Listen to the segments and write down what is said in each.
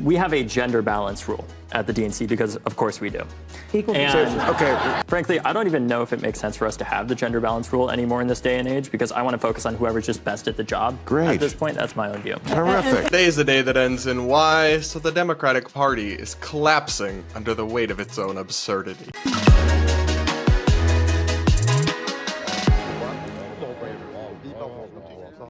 we have a gender balance rule at the DNC because, of course, we do. Equal and, okay. Frankly, I don't even know if it makes sense for us to have the gender balance rule anymore in this day and age because I want to focus on whoever's just best at the job. Great. At this point, that's my own view. Terrific. Today is the day that ends in Y, so the Democratic Party is collapsing under the weight of its own absurdity.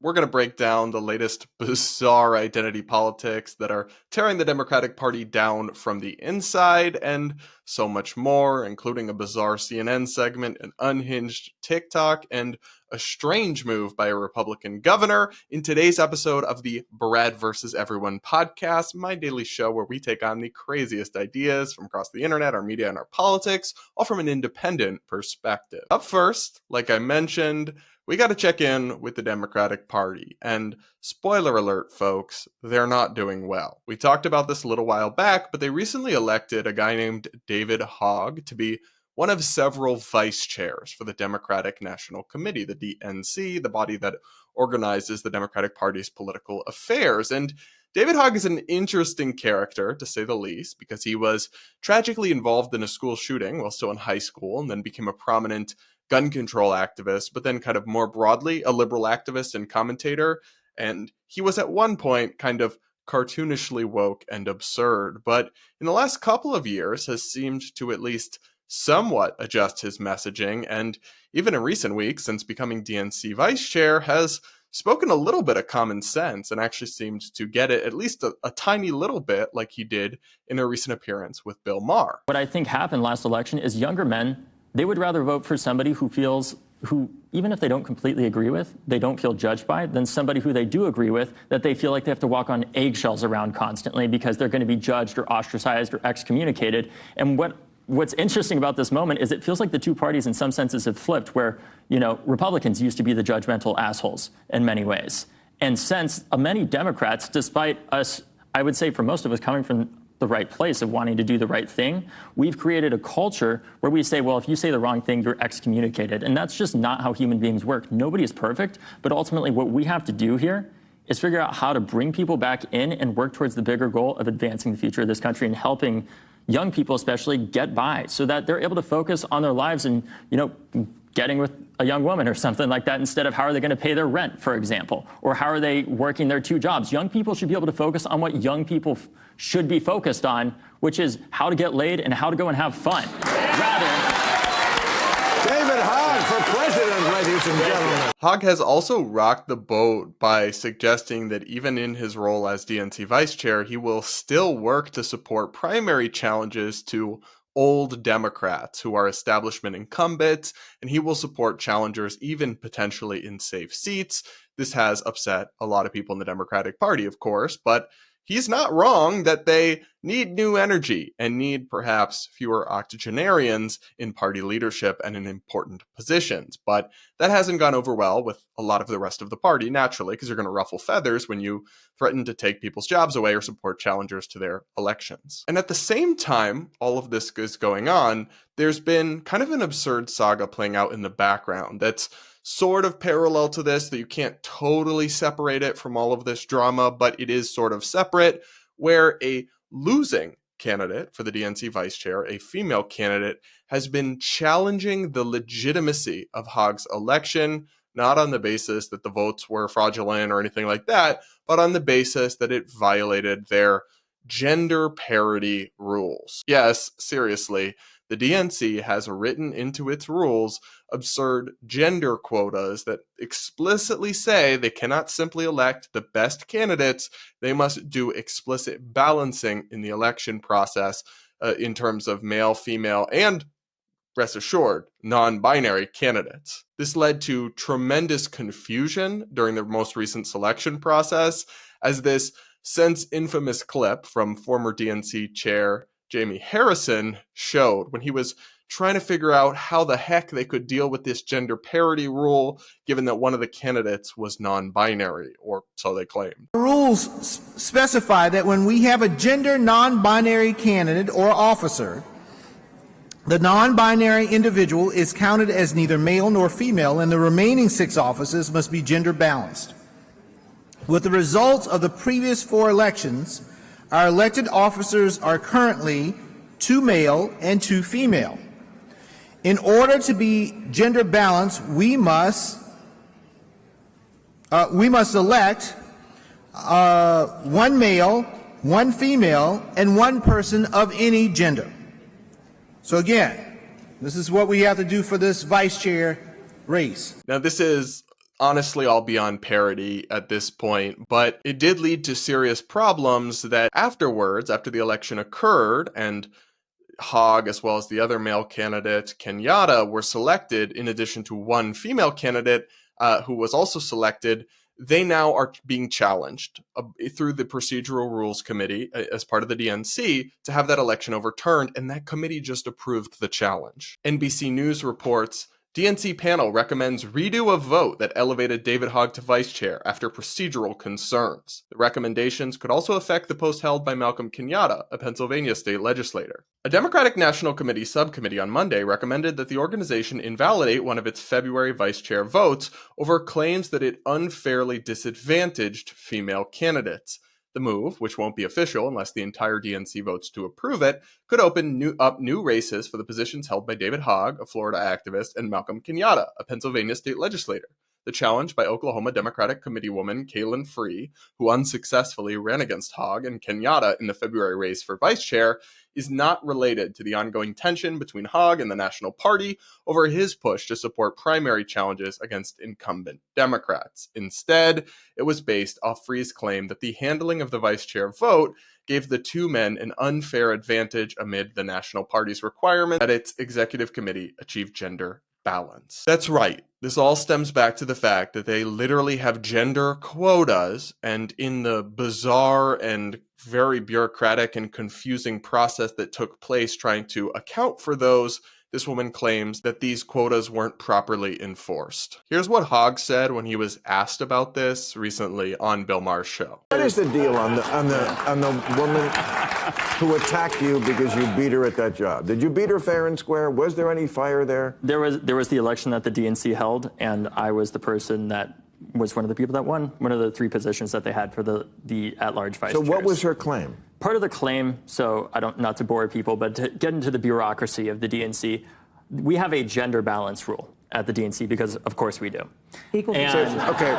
We're going to break down the latest bizarre identity politics that are tearing the Democratic Party down from the inside and so much more, including a bizarre CNN segment, an unhinged TikTok, and a strange move by a Republican governor in today's episode of the Brad vs. Everyone podcast, my daily show where we take on the craziest ideas from across the internet, our media, and our politics, all from an independent perspective. Up first, like I mentioned, we got to check in with the Democratic Party, and spoiler alert, folks, they're not doing well. We talked about this a little while back, but they recently elected a guy named David Hogg to be one of several vice chairs for the Democratic National Committee, the DNC, the body that organizes the Democratic Party's political affairs. And David Hogg is an interesting character, to say the least, because he was tragically involved in a school shooting while still in high school and then became a prominent gun control activist, but then kind of more broadly, a liberal activist and commentator. And he was at one point kind of cartoonishly woke and absurd, but in the last couple of years has seemed to at least somewhat adjust his messaging, and even in recent weeks, since becoming DNC vice chair, has spoken a little bit of common sense and actually seemed to get it at least a tiny little bit like he did in a recent appearance with Bill Maher. What I think happened last election is younger men, they would rather vote for somebody who, even if they don't completely agree with, they don't feel judged by, than somebody who they do agree with, that they feel like they have to walk on eggshells around constantly because they're going to be judged or ostracized or excommunicated. And what's interesting about this moment is it feels like the two parties in some senses have flipped where, Republicans used to be the judgmental assholes in many ways. And since many Democrats, despite us, I would say for most of us coming from the right place of wanting to do the right thing, we've created a culture where we say, well, if you say the wrong thing, you're excommunicated. And that's just not how human beings work. Nobody is perfect, but ultimately what we have to do here is figure out how to bring people back in and work towards the bigger goal of advancing the future of this country and helping young people especially get by so that they're able to focus on their lives and, getting with a young woman or something like that instead of how are they going to pay their rent, for example, or how are they working their two jobs. Young people should be able to focus on what young people should be focused on, which is how to get laid and how to go and have fun. David Hogg for president, ladies and gentlemen. Hogg has also rocked the boat by suggesting that even in his role as DNC vice chair, he will still work to support primary challenges to old Democrats who are establishment incumbents, and he will support challengers even potentially in safe seats. This has upset a lot of people in the Democratic Party, of course, but he's not wrong that they need new energy and need perhaps fewer octogenarians in party leadership and in important positions. But that hasn't gone over well with a lot of the rest of the party, naturally, because you're going to ruffle feathers when you threaten to take people's jobs away or support challengers to their elections. And at the same time, all of this is going on, there's been kind of an absurd saga playing out in the background that's sort of parallel to this, that you can't totally separate it from all of this drama, but it is sort of separate, where a losing candidate for the DNC vice chair, a female candidate, has been challenging the legitimacy of Hogg's election, not on the basis that the votes were fraudulent or anything like that, but on the basis that it violated their gender parity rules. Yes, seriously, the DNC has written into its rules absurd gender quotas that explicitly say they cannot simply elect the best candidates. They must do explicit balancing in the election process in terms of male, female, and, rest assured, non-binary candidates. This led to tremendous confusion during the most recent selection process, as this since infamous clip from former DNC chair Jamie Harrison showed when he was trying to figure out how the heck they could deal with this gender parity rule, given that one of the candidates was non-binary, or so they claimed. The rules specify that when we have a gender non-binary candidate or officer, the non-binary individual is counted as neither male nor female, and the remaining 6 offices must be gender balanced. With the results of the previous 4 elections, Our elected officers are currently 2 male and 2 female. In order to be gender balanced, we must elect 1 male, 1 female, and 1 person of any gender. So again, this is what we have to do for this vice chair race. Now, this is honestly all beyond parody at this point, but it did lead to serious problems that afterwards, after the election occurred, and Hogg, as well as the other male candidate, Kenyatta, were selected, in addition to 1 female candidate who was also selected, they now are being challenged through the Procedural Rules Committee as part of the DNC to have that election overturned, and that committee just approved the challenge. NBC News reports, DNC panel recommends redo of vote that elevated David Hogg to vice chair after procedural concerns. The recommendations could also affect the post held by Malcolm Kenyatta, a Pennsylvania state legislator. A Democratic National Committee subcommittee on Monday recommended that the organization invalidate one of its February vice chair votes over claims that it unfairly disadvantaged female candidates. The move, which won't be official unless the entire DNC votes to approve it, could open up new races for the positions held by David Hogg, a Florida activist, and Malcolm Kenyatta, a Pennsylvania state legislator. The challenge by Oklahoma Democratic Committeewoman Kaylin Free, who unsuccessfully ran against Hogg and Kenyatta in the February race for vice chair, is not related to the ongoing tension between Hogg and the National Party over his push to support primary challenges against incumbent Democrats. Instead, it was based off Free's claim that the handling of the vice chair vote gave the 2 men an unfair advantage amid the National Party's requirement that its executive committee achieve gender balance. That's right. This all stems back to the fact that they literally have gender quotas, and in the bizarre and very bureaucratic and confusing process that took place trying to account for those, this woman claims that these quotas weren't properly enforced. Here's what Hogg said when he was asked about this recently on Bill Maher's show. What is the deal on the woman who attacked you because you beat her at that job? Did you beat her fair and square? Was there any fire there? There was the election that the DNC held, and I was the person that was one of the people that won one of the 3 positions that they had for the at-large vice chairs. So what was her claim? Part of the claim, so not to bore people, but to get into the bureaucracy of the DNC, we have a gender balance rule at the DNC because, of course, we do. Equal protection. Okay.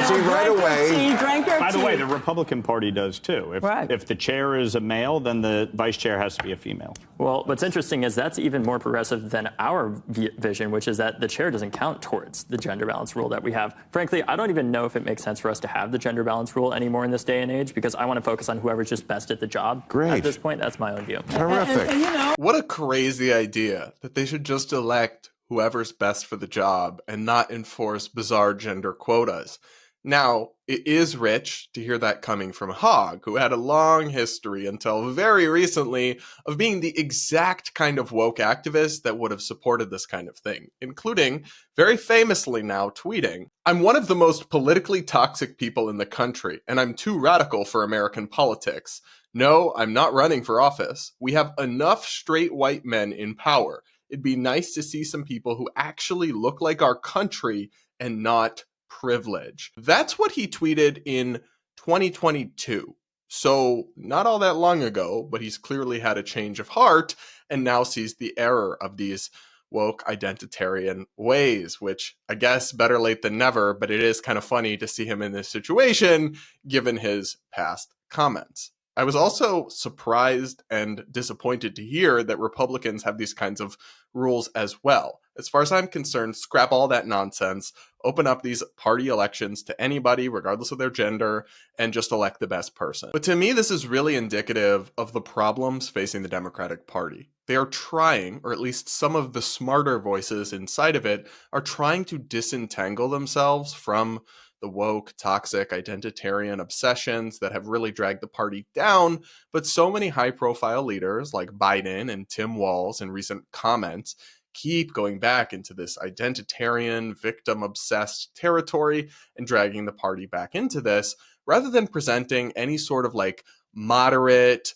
See, right away. By the way, the Republican Party does too. If the chair is a male, then the vice chair has to be a female. Well, what's interesting is that's even more progressive than our vision, which is that the chair doesn't count towards the gender balance rule that we have. Frankly, I don't even know if it makes sense for us to have the gender balance rule anymore in this day and age, because I want to focus on whoever's just best at the job. Great. At this point, that's my own view. Terrific. And What a crazy idea that they should just elect whoever's best for the job and not enforce bizarre gender quotas. Now, it is rich to hear that coming from Hogg, who had a long history until very recently of being the exact kind of woke activist that would have supported this kind of thing, including very famously now tweeting, "I'm one of the most politically toxic people in the country, and I'm too radical for American politics. No, I'm not running for office. We have enough straight white men in power. It'd be nice to see some people who actually look like our country and not privilege." That's what he tweeted in 2022. So not all that long ago, but he's clearly had a change of heart and now sees the error of these woke identitarian ways, which I guess better late than never, but it is kind of funny to see him in this situation given his past comments. I was also surprised and disappointed to hear that Republicans have these kinds of rules as well. As far as I'm concerned, scrap all that nonsense, open up these party elections to anybody, regardless of their gender, and just elect the best person. But to me, this is really indicative of the problems facing the Democratic Party. They are trying, or at least some of the smarter voices inside of it, are trying to disentangle themselves from the woke, toxic, identitarian obsessions that have really dragged the party down. But so many high-profile leaders like Biden and Tim Walz in recent comments keep going back into this identitarian, victim-obsessed territory and dragging the party back into this, rather than presenting any sort of like moderate,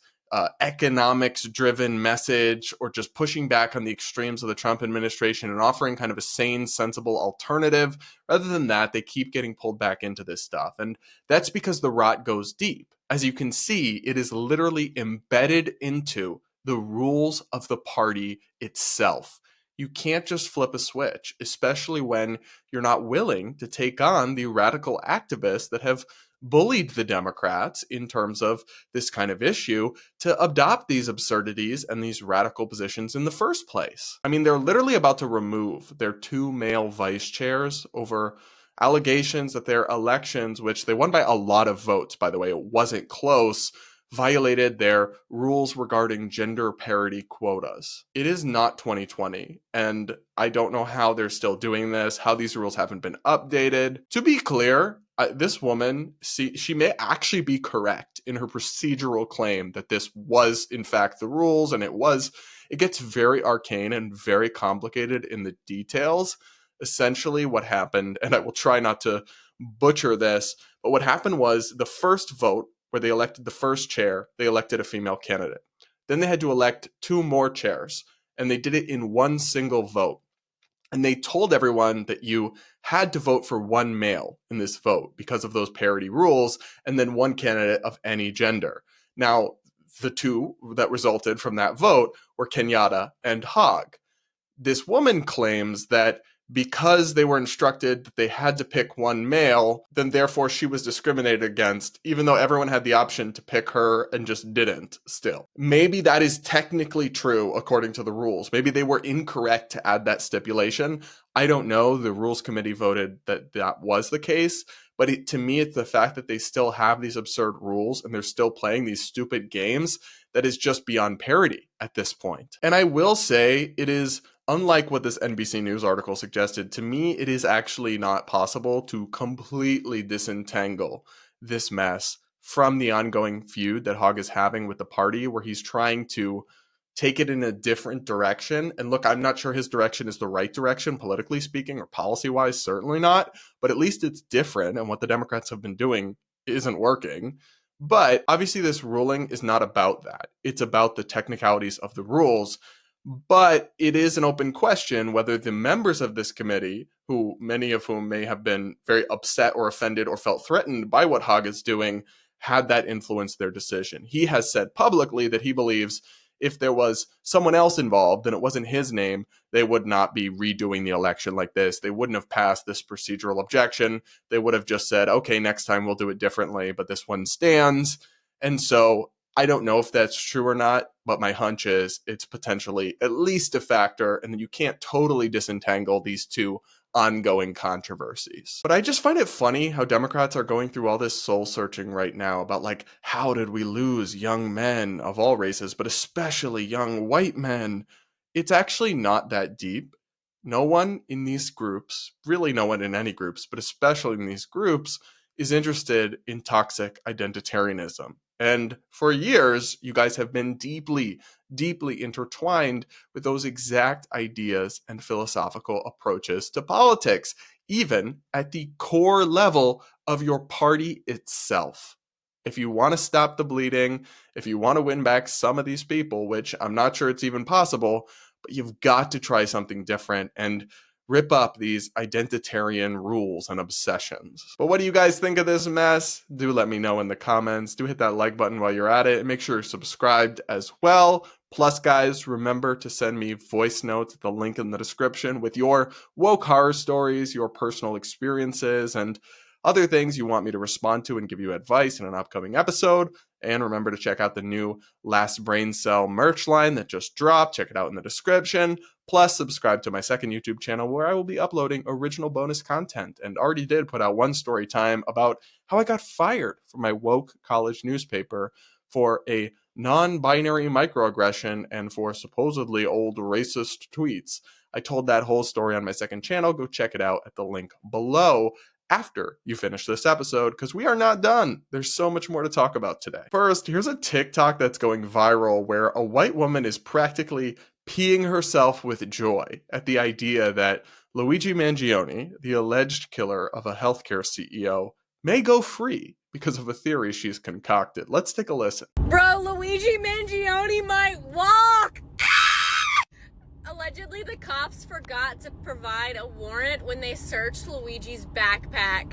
economics-driven message or just pushing back on the extremes of the Trump administration and offering kind of a sane, sensible alternative. Rather than that, they keep getting pulled back into this stuff. And that's because the rot goes deep. As you can see, it is literally embedded into the rules of the party itself. You can't just flip a switch, especially when you're not willing to take on the radical activists that have bullied the Democrats in terms of this kind of issue to adopt these absurdities and these radical positions in the first place. I mean, they're literally about to remove their 2 male vice chairs over allegations that their elections, which they won by a lot of votes, by the way, it wasn't close, violated their rules regarding gender parity quotas. It is not 2020, and I don't know how they're still doing this, how these rules haven't been updated. To be clear, this woman, she may actually be correct in her procedural claim that this was, in fact, the rules, and it gets very arcane and very complicated in the details. Essentially what happened, and I will try not to butcher this, but what happened was the first vote where they elected the first chair, they elected a female candidate. Then they had to elect 2 more chairs, and they did it in one single vote. And they told everyone that you had to vote for 1 male in this vote because of those parity rules, and then 1 candidate of any gender. Now, the 2 that resulted from that vote were Kenyatta and Hogg. This woman claims that because they were instructed that they had to pick 1 male, then therefore she was discriminated against, even though everyone had the option to pick her and just didn't still. Maybe that is technically true according to the rules. Maybe they were incorrect to add that stipulation. I don't know. The Rules Committee voted that that was the case. But to me, it's the fact that they still have these absurd rules and they're still playing these stupid games that is just beyond parody at this point. And I will say it is, unlike what this NBC News article suggested, to me, it is actually not possible to completely disentangle this mess from the ongoing feud that Hogg is having with the party, where he's trying to take it in a different direction. And look, I'm not sure his direction is the right direction, politically speaking, or policy-wise, certainly not, but at least it's different, and what the Democrats have been doing isn't working. But obviously this ruling is not about that. It's about the technicalities of the rules. But it is an open question whether the members of this committee, who many of whom may have been very upset or offended or felt threatened by what Hogg is doing, had that influence their decision. He has said publicly that he believes if there was someone else involved and it wasn't his name, they would not be redoing the election like this. They wouldn't have passed this procedural objection. They would have just said, okay, next time we'll do it differently, but this one stands. And so I don't know if that's true or not, but my hunch is it's potentially at least a factor, and you can't totally disentangle these 2 ongoing controversies. But I just find it funny how Democrats are going through all this soul searching right now about, like, how did we lose young men of all races, but especially young white men? It's actually not that deep. No one in these groups, really no one in any groups, but especially in these groups, is interested in toxic identitarianism. And for years, you guys have been deeply, deeply intertwined with those exact ideas and philosophical approaches to politics, even at the core level of your party itself. If you want to stop the bleeding, if you want to win back some of these people, which I'm not sure it's even possible, but you've got to try something different and rip up these identitarian rules and obsessions. But what do you guys think of this mess? Do let me know in the comments. Do hit that like button while you're at it, and make sure you're subscribed as well. Plus, guys, remember to send me voice notes at the link in the description with your woke horror stories, your personal experiences, and other things you want me to respond to and give you advice in an upcoming episode. And remember to check out the new Last Brain Cell merch line that just dropped. Check it out in the description. Plus, subscribe to my second YouTube channel where I will be uploading original bonus content, and already did put out one story time about how I got fired from my woke college newspaper for a non-binary microaggression and for supposedly old racist tweets. I told that whole story on my second channel. Go check it out at the link below after you finish this episode, because we are not done. There's so much more to talk about today. First, here's a TikTok that's going viral where a white woman is practically peeing herself with joy at the idea that Luigi Mangione, the alleged killer of a healthcare CEO, may go free because of a theory she's concocted. Let's take a listen. Bro, Luigi Mangione might walk! Allegedly, the cops forgot to provide a warrant when they searched Luigi's backpack.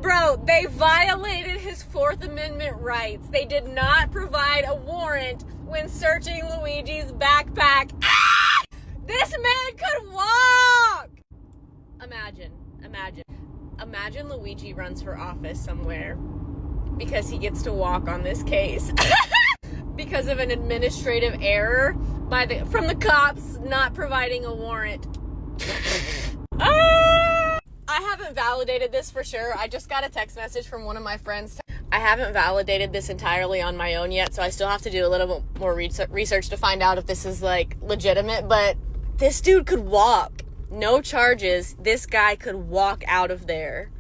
Bro, they violated his Fourth Amendment rights. They did not provide a warrant when searching Luigi's backpack. This man could walk! Imagine Luigi runs for office somewhere because he gets to walk on this case. Because of an administrative error from the cops not providing a warrant. I haven't validated this for sure. I just got a text message from one of my friends. I haven't validated this entirely on my own yet, so I still have to do a little bit more research to find out if this is like legitimate, but this dude could walk. No charges. This guy could walk out of there.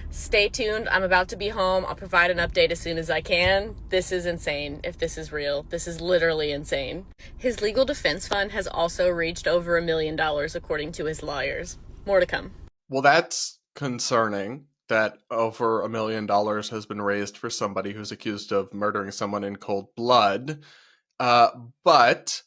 Stay tuned. I'm about to be home. I'll provide an update as soon as I can. This is insane. If this is real, this is literally insane. His legal defense fund has also reached over $1 million, according to his lawyers. More to come. Well, that's concerning that over $1 million has been raised for somebody who's accused of murdering someone in cold blood. But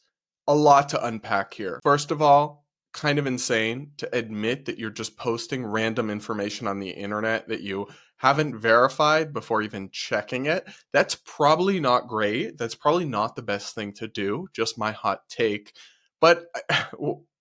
a lot to unpack here. First of all, kind of insane to admit that you're just posting random information on the internet that you haven't verified before even checking it. That's probably not great. That's probably not the best thing to do. Just my hot take. But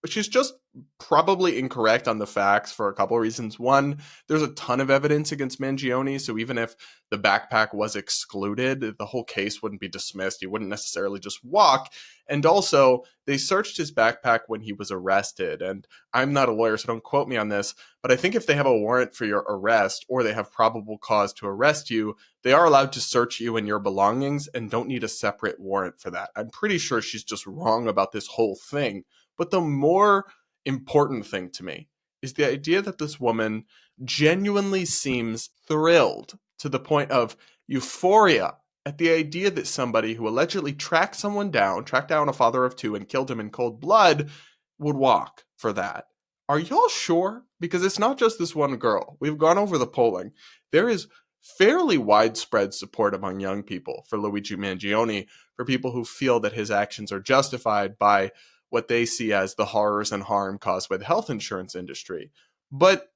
she's just probably incorrect on the facts for a couple of reasons. One, there's a ton of evidence against Mangione, so even if the backpack was excluded, the whole case wouldn't be dismissed. He wouldn't necessarily just walk. And also, they searched his backpack when he was arrested. And I'm not a lawyer, so don't quote me on this, but I think if they have a warrant for your arrest or they have probable cause to arrest you, they are allowed to search you and your belongings and don't need a separate warrant for that. I'm pretty sure she's just wrong about this whole thing. But the more important thing to me is the idea that this woman genuinely seems thrilled to the point of euphoria at the idea that somebody who allegedly tracked down a father of two and killed him in cold blood would walk for that. Are y'all sure? Because it's not just this one girl. We've gone over the polling. There is fairly widespread support among young people for Luigi Mangione, for people who feel that his actions are justified by what they see as the horrors and harm caused by the health insurance industry. But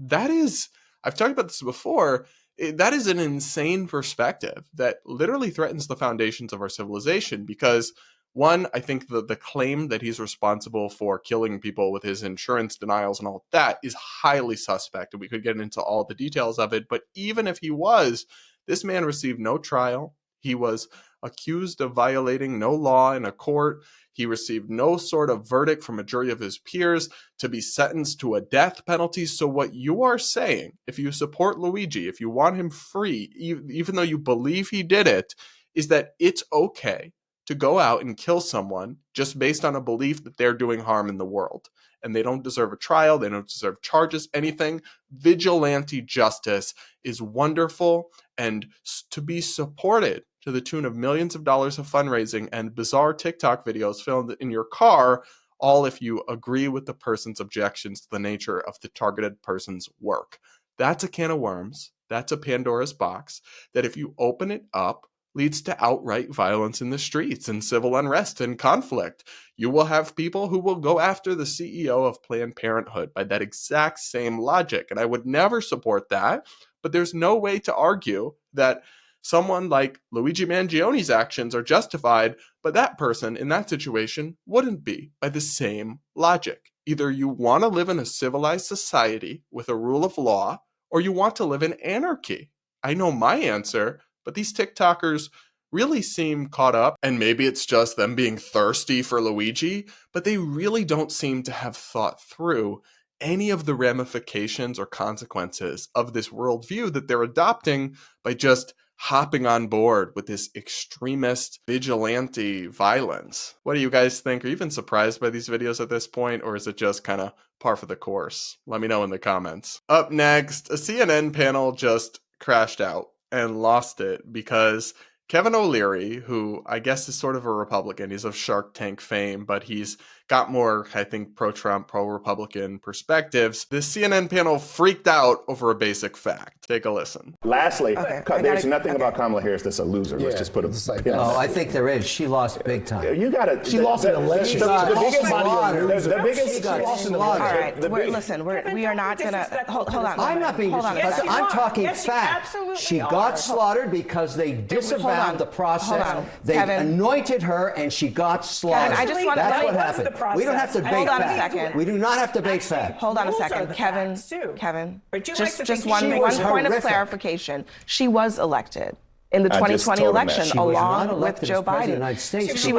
that is, I've talked about this before, that is an insane perspective that literally threatens the foundations of our civilization because, one, I think the claim that he's responsible for killing people with his insurance denials and all of that is highly suspect, and we could get into all the details of it. But even if he was, this man received no trial. He was accused of violating no law in a court. He received no sort of verdict from a jury of his peers to be sentenced to a death penalty. So what you are saying, if you support Luigi, if you want him free, even though you believe he did it, is that it's okay to go out and kill someone just based on a belief that they're doing harm in the world. And they don't deserve a trial. They don't deserve charges, anything. Vigilante justice is wonderful and to be supported to the tune of millions of dollars of fundraising and bizarre TikTok videos filmed in your car, all if you agree with the person's objections to the nature of the targeted person's work. That's a can of worms. That's a Pandora's box that if you open it up, leads to outright violence in the streets and civil unrest and conflict. You will have people who will go after the CEO of Planned Parenthood by that exact same logic. And I would never support that, but there's no way to argue that someone like Luigi Mangione's actions are justified, but that person in that situation wouldn't be by the same logic. Either you want to live in a civilized society with a rule of law, or you want to live in anarchy. I know my answer, but these TikTokers really seem caught up, and maybe it's just them being thirsty for Luigi, but they really don't seem to have thought through any of the ramifications or consequences of this worldview that they're adopting by just hopping on board with this extremist vigilante violence. What do you guys think? Are you even surprised by these videos at this point, or is it just kind of par for the course? Let me know in the comments. Up next, a CNN panel just crashed out and lost it because Kevin O'Leary, who I guess is sort of a Republican, he's of Shark Tank fame, but he's got more, I think, pro-Trump, pro-Republican perspectives. This CNN panel freaked out over a basic fact. Take a listen. Lastly, there's nothing about Kamala Harris that's a loser. Let's just put it like that. Oh, I think there is. She lost big time. You got to. She lost an election. The biggest loss in the All right, listen, we are not going to. Hold on. I'm not being disrespectful. I'm talking fact. She got slaughtered because they disavowed the process. They anointed her and she got slaughtered. That's what happened. We don't have to debate Hold on a fact. second. We do not have to debate fact. Hold on a second. Kevin, just one point of clarification. She was elected in the 2020 election along with Joe Biden. She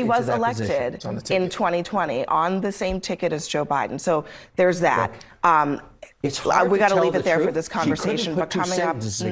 was elected in 2020 on the same ticket as Joe Biden. So there's that. It's hard we got to leave the it there truth. for this conversation. But coming up next,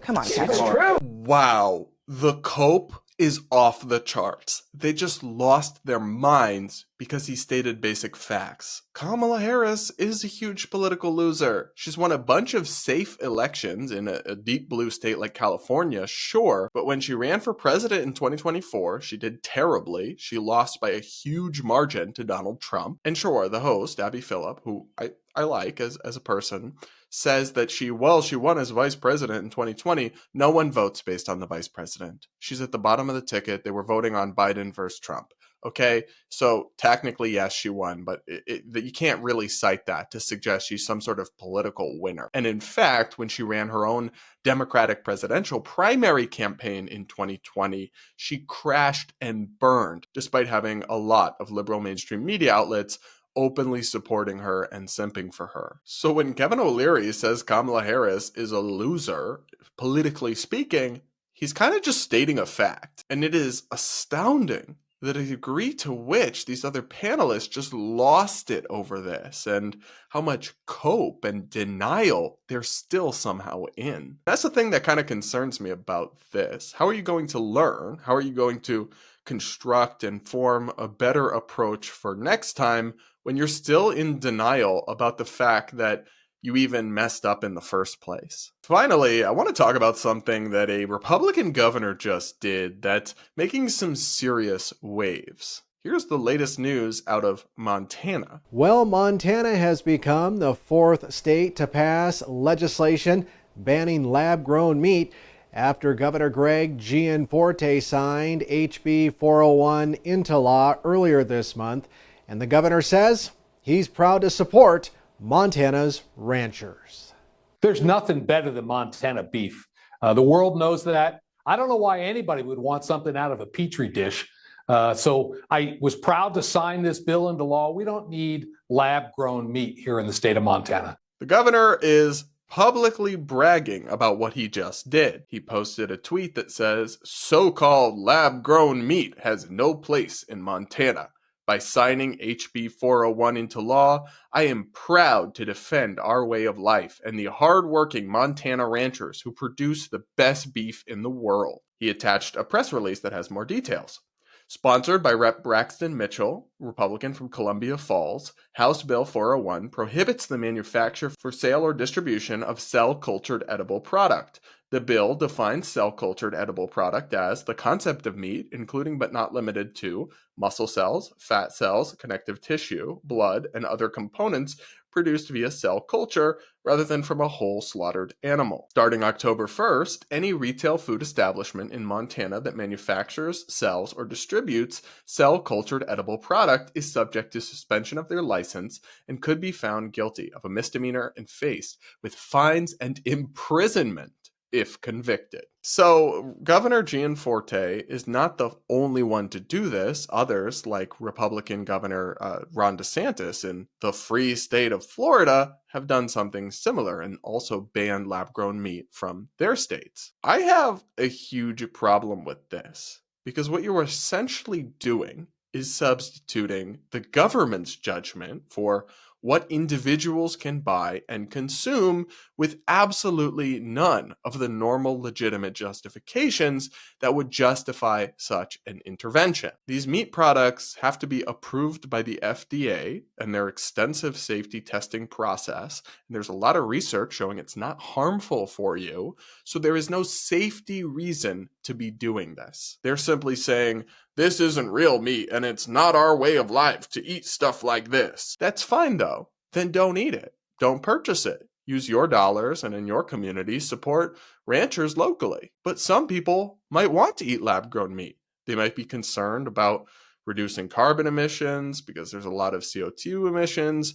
come on, Kevin. Wow, the cope is off the charts. They just lost their minds because he stated basic facts. Kamala Harris is a huge political loser. She's won a bunch of safe elections in a deep blue state like California, sure, but when she ran for president in 2024, she did terribly. She lost by a huge margin to Donald Trump. And sure, the host, Abby Phillip, who I like as a person, says that she won as vice president in 2020. No one votes based on the vice president. She's at the bottom of the ticket. They were voting on Biden versus Trump. Okay, so technically, yes, she won, but you can't really cite that to suggest she's some sort of political winner. And in fact, when she ran her own Democratic presidential primary campaign in 2020, she crashed and burned, despite having a lot of liberal mainstream media outlets openly supporting her and simping for her. So when Kevin O'Leary says Kamala Harris is a loser, politically speaking, he's kind of just stating a fact. And it is astounding the degree to which these other panelists just lost it over this and how much cope and denial they're still somehow in. That's the thing that kind of concerns me about this. How are you going to learn? How are you going to construct and form a better approach for next time when you're still in denial about the fact that you even messed up in the first place? Finally, I want to talk about something that a Republican governor just did that's making some serious waves. Here's the latest news out of Montana. Well, Montana has become the fourth state to pass legislation banning lab-grown meat after Governor Greg Gianforte signed HB 401 into law earlier this month. And the governor says he's proud to support Montana's ranchers. There's nothing better than Montana beef. The world knows that. I don't know why anybody would want something out of a petri dish. So I was proud to sign this bill into law. We don't need lab-grown meat here in the state of Montana. The governor is publicly bragging about what he just did. He posted a tweet that says, "So-called lab-grown meat has no place in Montana. By signing HB 401 into law, I am proud to defend our way of life and the hard-working Montana ranchers who produce the best beef in the world." He attached a press release that has more details. Sponsored by Rep. Braxton Mitchell, Republican from Columbia Falls, House Bill 401 prohibits the manufacture for sale or distribution of cell-cultured edible product. The bill defines cell-cultured edible product as the concept of meat, including but not limited to muscle cells, fat cells, connective tissue, blood, and other components produced via cell culture rather than from a whole slaughtered animal. Starting October 1st, any retail food establishment in Montana that manufactures, sells, or distributes cell-cultured edible product is subject to suspension of their license and could be found guilty of a misdemeanor and faced with fines and imprisonment if convicted. So Governor Gianforte is not the only one to do this. Others, like Republican Governor Ron DeSantis in the free state of Florida, have done something similar and also banned lab-grown meat from their states. I have a huge problem with this because what you're essentially doing is substituting the government's judgment for what individuals can buy and consume with absolutely none of the normal legitimate justifications that would justify such an intervention. These meat products have to be approved by the FDA and their extensive safety testing process. And there's a lot of research showing it's not harmful for you. So there is no safety reason to be doing this. They're simply saying, this isn't real meat and it's not our way of life to eat stuff like this. That's fine though. Then don't eat it. Don't purchase it. Use your dollars and in your community support ranchers locally. But some people might want to eat lab-grown meat. They might be concerned about reducing carbon emissions because there's a lot of CO2 emissions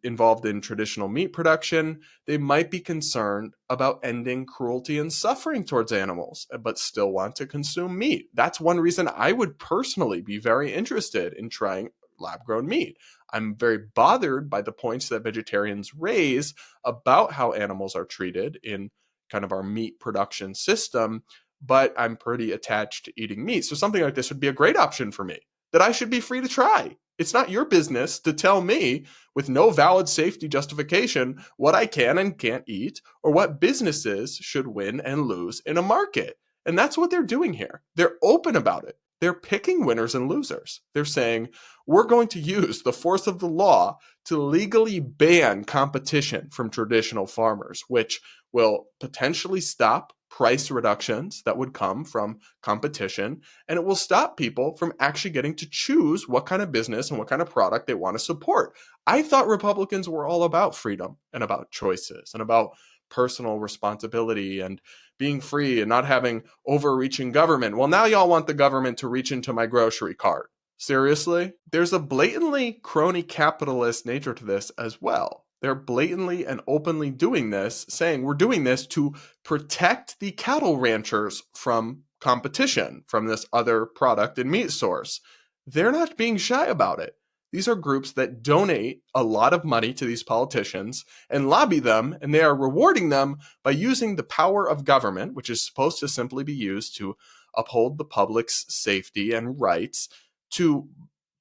involved in traditional meat production. They might be concerned about ending cruelty and suffering towards animals, but still want to consume meat. That's one reason I would personally be very interested in trying lab-grown meat. I'm very bothered by the points that vegetarians raise about how animals are treated in kind of our meat production system, but I'm pretty attached to eating meat. So something like this would be a great option for me that I should be free to try. It's not your business to tell me with no valid safety justification what I can and can't eat or what businesses should win and lose in a market. And that's what they're doing here. They're open about it. They're picking winners and losers. They're saying, we're going to use the force of the law to legally ban competition from traditional farmers, which will potentially stop price reductions that would come from competition, and it will stop people from actually getting to choose what kind of business and what kind of product they want to support. I thought Republicans were all about freedom and about choices and about personal responsibility and being free and not having overreaching government. Well, now y'all want the government to reach into my grocery cart. Seriously? There's a blatantly crony capitalist nature to this as well. They're blatantly and openly doing this, saying we're doing this to protect the cattle ranchers from competition from this other product and meat source. They're not being shy about it. These are groups that donate a lot of money to these politicians and lobby them, and they are rewarding them by using the power of government, which is supposed to simply be used to uphold the public's safety and rights, to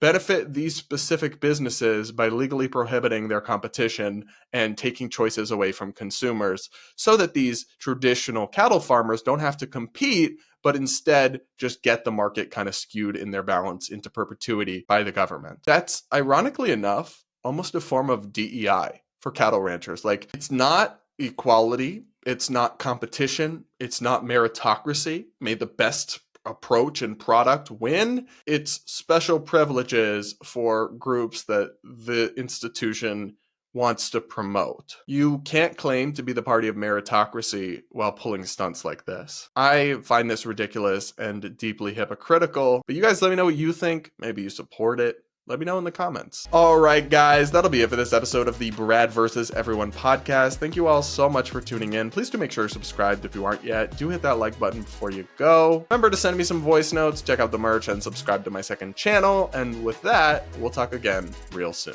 benefit these specific businesses by legally prohibiting their competition and taking choices away from consumers so that these traditional cattle farmers don't have to compete, but instead just get the market kind of skewed in their balance into perpetuity by the government. That's, ironically enough, almost a form of DEI for cattle ranchers. Like, it's not equality, it's not competition, it's not meritocracy. May the best approach and product win. It's special privileges for groups that the institution wants to promote. You can't claim to be the party of meritocracy while pulling stunts like this. I find this ridiculous and deeply hypocritical, but you guys let me know what you think. Maybe you support it. Let me know in the comments. All right, guys, that'll be it for this episode of the Brad vs. Everyone podcast. Thank you all so much for tuning in. Please do make sure you're subscribed if you aren't yet. Do hit that like button before you go. Remember to send me some voice notes, check out the merch, and subscribe to my second channel. And with that, we'll talk again real soon.